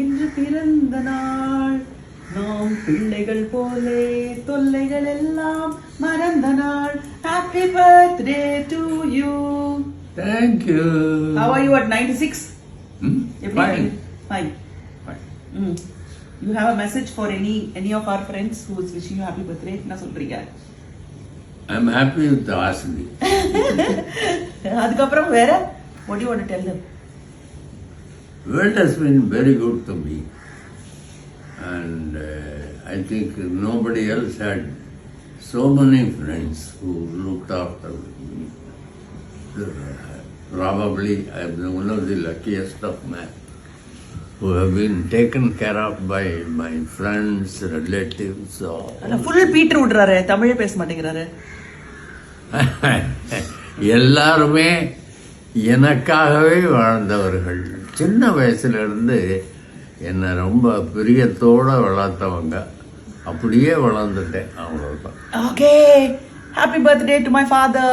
இன்று பிறந்த நாள் நாம் பிள்ளைகள் போலே தொல்லைகள் எல்லாம் மறந்த நாள். Happy birthday to you. Thank you. How are you at 96? Fine. Fine. You have a message for any of our friends who is wishing you happy birthday? என்ன சொல்றீங்க? I'm happy with the Asli. அதுக்கப்புறம் வேற what do you want to tell them? World has been very good to me, and I think nobody else had so many friends who looked after me. Probably I am one of the luckiest of men who have been taken care of by my friends, relatives. Full Peter விடுறாரு, தமிழே பேச மாட்டேங்கிறாரு. எல்லாருமே எனக்காகவே வாழ்ந்தவர்கள். சின்ன வயசுல இருந்து என்னை ரொம்ப பிரியத்தோட வளர்த்தவங்க. அப்படியே வளர்ந்துட்டேன், அவ்வளவுதான். Okay, happy birthday to my father.